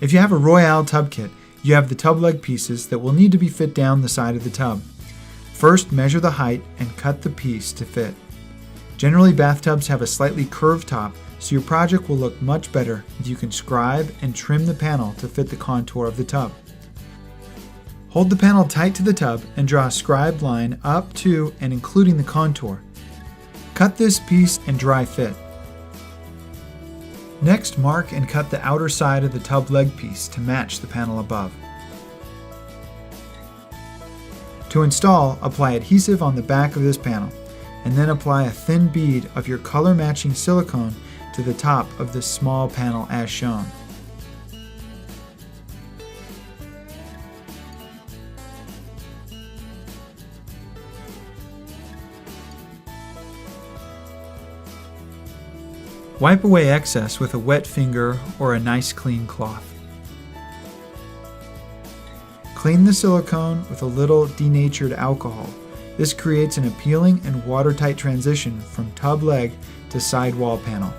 If you have a Royale tub kit, you have the tub leg pieces that will need to be fit down the side of the tub. First, measure the height and cut the piece to fit. Generally, bathtubs have a slightly curved top, so your project will look much better if you can scribe and trim the panel to fit the contour of the tub. Hold the panel tight to the tub and draw a scribed line up to and including the contour. Cut this piece and dry fit. Next, mark and cut the outer side of the tub leg piece to match the panel above. To install, apply adhesive on the back of this panel, and then apply a thin bead of your color-matching silicone to the top of this small panel as shown. Wipe away excess with a wet finger or a nice clean cloth. Clean the silicone with a little denatured alcohol. This creates an appealing and watertight transition from tub leg to sidewall panel.